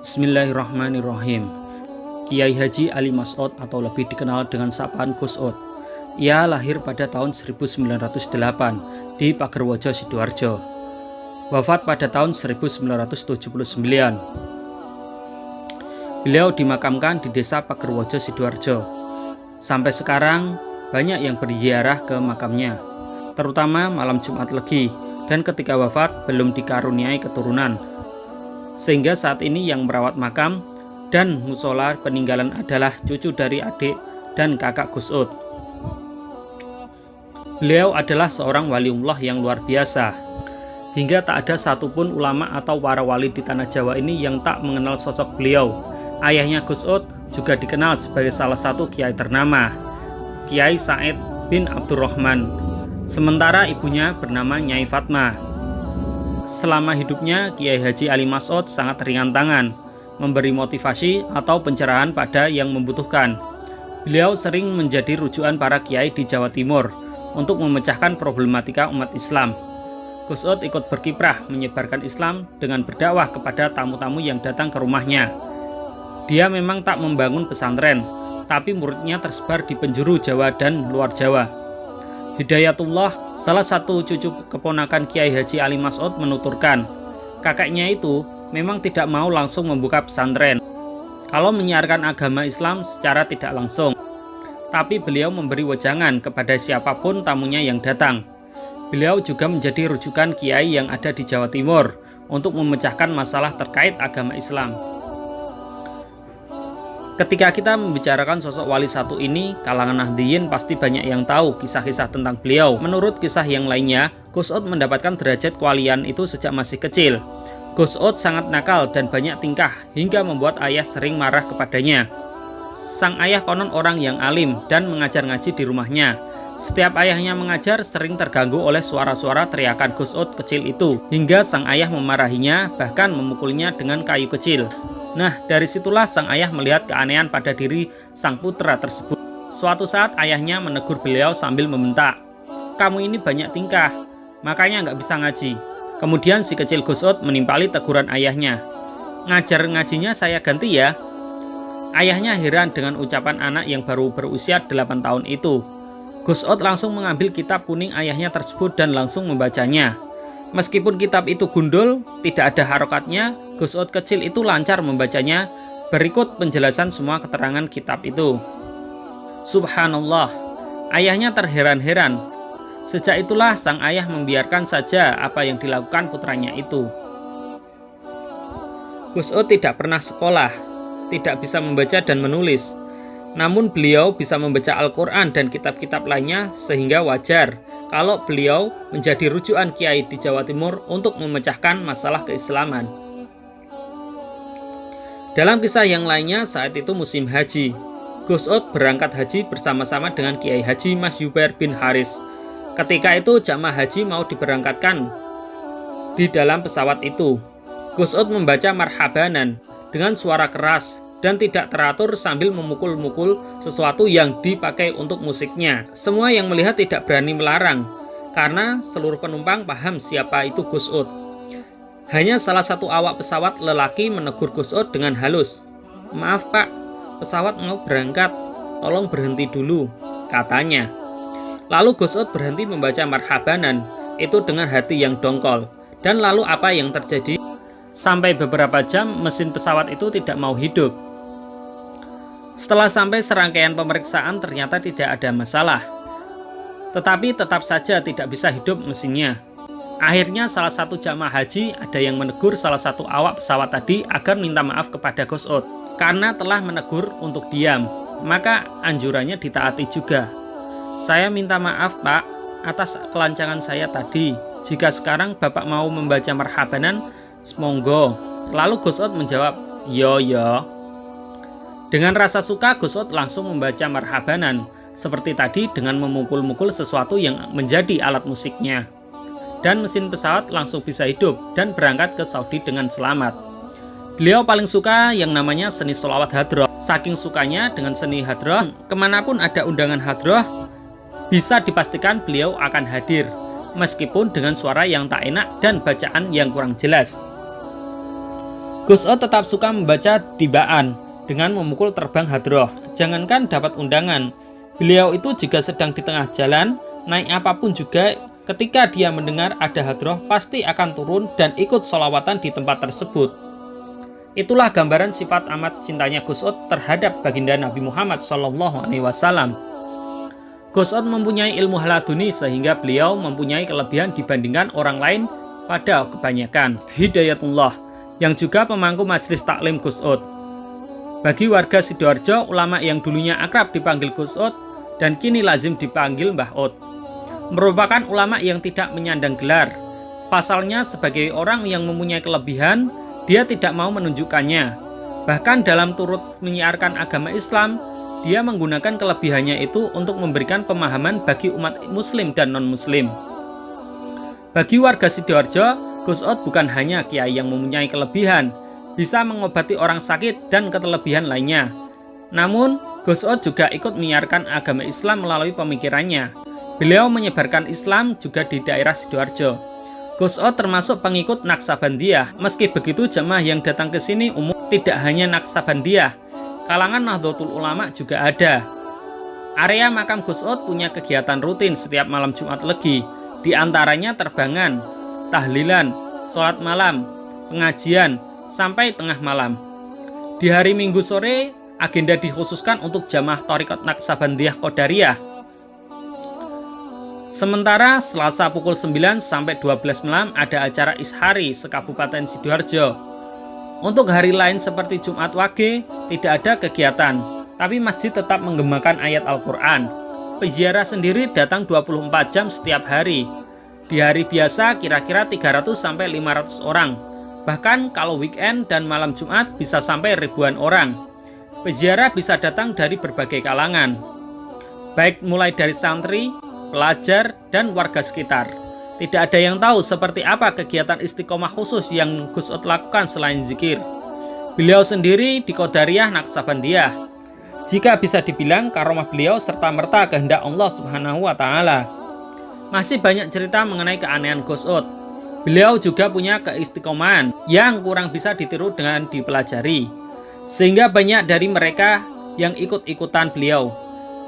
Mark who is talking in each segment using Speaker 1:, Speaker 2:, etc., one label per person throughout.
Speaker 1: Bismillahirrahmanirrahim. Kiai Haji Ali Mas'ud atau lebih dikenal dengan sapaan Gus Ud. Ia lahir pada tahun 1908 di Pagerwojo, Sidoarjo. Wafat pada tahun 1979. Beliau dimakamkan di desa Pagerwojo, Sidoarjo. Sampai sekarang banyak yang berziarah ke makamnya, terutama malam Jumat Legi, dan ketika wafat belum dikaruniai keturunan. Sehingga saat ini yang merawat makam dan musola peninggalan adalah cucu dari adik dan kakak Gus Ud. Beliau adalah seorang waliullah yang luar biasa, hingga tak ada satupun ulama atau para wali di tanah Jawa ini yang tak mengenal sosok beliau. Ayahnya Gus Ud juga dikenal sebagai salah satu kiai ternama, Kiai Said bin Abdurrahman, sementara ibunya bernama Nyai Fatma. Selama hidupnya, Kiai Haji Ali Mas'ud sangat ringan tangan, memberi motivasi atau pencerahan pada yang membutuhkan. Beliau sering menjadi rujukan para kiai di Jawa Timur untuk memecahkan problematika umat Islam. Gus Ud ikut berkiprah menyebarkan Islam dengan berdakwah kepada tamu-tamu yang datang ke rumahnya. Dia memang tak membangun pesantren, tapi muridnya tersebar di penjuru Jawa dan luar Jawa. Hidayatullah, salah satu cucu keponakan Kiai Haji Ali Mas'ud, menuturkan, kakeknya itu memang tidak mau langsung membuka pesantren kalau menyiarkan agama Islam secara tidak langsung, tapi beliau memberi wejangan kepada siapapun tamunya yang datang. Beliau juga menjadi rujukan kiai yang ada di Jawa Timur untuk memecahkan masalah terkait agama Islam. Ketika kita membicarakan sosok wali satu ini, kalangan Nahdliyin pasti banyak yang tahu kisah-kisah tentang beliau. Menurut kisah yang lainnya, Gus Ud mendapatkan derajat kewalian itu sejak masih kecil. Gus Ud sangat nakal dan banyak tingkah, hingga membuat ayah sering marah kepadanya. Sang ayah konon orang yang alim dan mengajar ngaji di rumahnya. Setiap ayahnya mengajar sering terganggu oleh suara-suara teriakan Gus Ud kecil itu, hingga sang ayah memarahinya, bahkan memukulnya dengan kayu kecil. Nah, dari situlah sang ayah melihat keanehan pada diri sang putra tersebut. Suatu saat ayahnya menegur beliau sambil membentak, "Kamu ini banyak tingkah, makanya nggak bisa ngaji." Kemudian si kecil Gus Ud menimpali teguran ayahnya, "Ngajar ngajinya saya ganti ya." Ayahnya heran dengan ucapan anak yang baru berusia 8 tahun itu. Gus Ud langsung mengambil kitab kuning ayahnya tersebut dan langsung membacanya. Meskipun kitab itu gundul, tidak ada harokatnya, Gus Ud kecil itu lancar membacanya. Berikut penjelasan semua keterangan kitab itu. Subhanallah, ayahnya terheran-heran. Sejak itulah sang ayah membiarkan saja apa yang dilakukan putranya itu. Gus Ud tidak pernah sekolah, tidak bisa membaca dan menulis. Namun beliau bisa membaca Al-Quran dan kitab-kitab lainnya, sehingga wajar kalau beliau menjadi rujukan kiai di Jawa Timur untuk memecahkan masalah keislaman. Dalam kisah yang lainnya, saat itu musim haji. Gus Ud berangkat haji bersama-sama dengan Kiai Haji Mas Yubair bin Haris. Ketika itu jamaah haji mau diberangkatkan. Di dalam pesawat itu, Gus Ud membaca marhabanan dengan suara keras dan tidak teratur sambil memukul-mukul sesuatu yang dipakai untuk musiknya. Semua yang melihat tidak berani melarang, karena seluruh penumpang paham siapa itu Gus Ud. Hanya salah satu awak pesawat lelaki menegur Gus Ud dengan halus. "Maaf Pak, pesawat mau berangkat, tolong berhenti dulu," katanya. Lalu Gus Ud berhenti membaca marhabanan itu dengan hati yang dongkol. Dan lalu apa yang terjadi? Sampai beberapa jam mesin pesawat itu tidak mau hidup. Setelah sampai serangkaian pemeriksaan ternyata tidak ada masalah, tetapi tetap saja tidak bisa hidup mesinnya. Akhirnya salah satu jamaah haji ada yang menegur salah satu awak pesawat tadi agar minta maaf kepada Gus Ud karena telah menegur untuk diam. Maka anjurannya ditaati juga. "Saya minta maaf Pak atas kelancangan saya tadi. Jika sekarang Bapak mau membaca marhabanan, monggo." Lalu Gus Ud menjawab, "Yo." Dengan rasa suka, Gus Ud langsung membaca marhabanan, seperti tadi dengan memukul-mukul sesuatu yang menjadi alat musiknya. Dan mesin pesawat langsung bisa hidup dan berangkat ke Saudi dengan selamat. Beliau paling suka yang namanya seni sholawat hadroh. Saking sukanya dengan seni hadroh, kemanapun ada undangan hadroh, bisa dipastikan beliau akan hadir, meskipun dengan suara yang tak enak dan bacaan yang kurang jelas. Gus Od tetap suka membaca dibaan dengan memukul terbang hadroh. Jangankan dapat undangan, beliau itu jika sedang di tengah jalan, naik apapun juga, ketika dia mendengar ada hadroh, pasti akan turun dan ikut sholawatan di tempat tersebut. Itulah gambaran sifat amat cintanya Gus Od terhadap baginda Nabi Muhammad SAW. Gus Od mempunyai ilmu haladuni sehingga beliau mempunyai kelebihan dibandingkan orang lain pada kebanyakan. Hidayatullah yang juga pemangku majelis taklim Gus Od. Bagi warga Sidoarjo, ulama yang dulunya akrab dipanggil Gus Od dan kini lazim dipanggil Mbah Od, merupakan ulama yang tidak menyandang gelar. Pasalnya sebagai orang yang mempunyai kelebihan, dia tidak mau menunjukkannya. Bahkan dalam turut menyiarkan agama Islam, dia menggunakan kelebihannya itu untuk memberikan pemahaman bagi umat muslim dan non-muslim. Bagi warga Sidoarjo, Gus Od bukan hanya kiai yang mempunyai kelebihan, bisa mengobati orang sakit dan kelebihan lainnya. Namun, Gus Od juga ikut menyiarkan agama Islam melalui pemikirannya. Beliau menyebarkan Islam juga di daerah Sidoarjo. Gus Od termasuk pengikut Naksabandiyah. Meski begitu, jemaah yang datang ke sini umum tidak hanya Naksabandiyah, kalangan Nahdlatul Ulama juga ada. Area makam Gus Od punya kegiatan rutin setiap malam Jumat Legi, di antaranya terbangan, tahlilan, sholat malam, pengajian, sampai tengah malam. Di hari Minggu sore, agenda dikhususkan untuk jamaah Thariqat Naksabandiyah Qadariyah. Sementara Selasa pukul 9 sampai 12 malam ada acara Ishari se-Kabupaten Sidoarjo. Untuk hari lain seperti Jumat Wage tidak ada kegiatan, tapi masjid tetap menggemakan ayat Al-Quran. Peziarah sendiri datang 24 jam setiap hari. Di hari biasa kira-kira 300 sampai 500 orang. Bahkan kalau weekend dan malam Jumat bisa sampai ribuan orang. Peziarah bisa datang dari berbagai kalangan, baik mulai dari santri, pelajar, dan warga sekitar. Tidak ada yang tahu seperti apa kegiatan istiqomah khusus yang Gus Od lakukan selain zikir. Beliau sendiri di Qadariyah Naksabandiyah. Jika bisa dibilang karomah beliau serta-merta kehendak Allah Subhanahu wa Ta'ala. Masih banyak cerita mengenai keanehan Gus Od. Beliau juga punya keistiqomahan yang kurang bisa ditiru dengan dipelajari, sehingga banyak dari mereka yang ikut-ikutan beliau.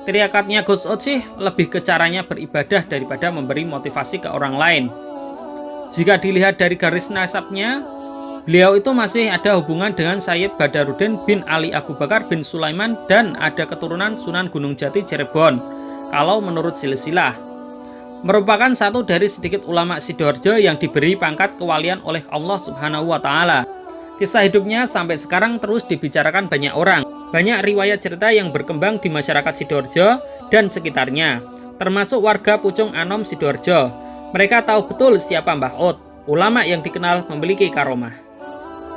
Speaker 1: Teriakatnya Gus Od sih lebih ke caranya beribadah daripada memberi motivasi ke orang lain. Jika dilihat dari garis nasabnya, beliau itu masih ada hubungan dengan Sayyid Badaruddin bin Ali Abu Bakar bin Sulaiman dan ada keturunan Sunan Gunung Jati Cirebon, kalau menurut silsilah. Merupakan satu dari sedikit ulama Sidoarjo yang diberi pangkat kewalian oleh Allah Subhanahu wa Ta'ala. Kisah hidupnya sampai sekarang terus dibicarakan banyak orang. Banyak riwayat cerita yang berkembang di masyarakat Sidoarjo dan sekitarnya, termasuk warga Pucung Anom Sidoarjo. Mereka tahu betul siapa Mbah Od, ulama yang dikenal memiliki karomah.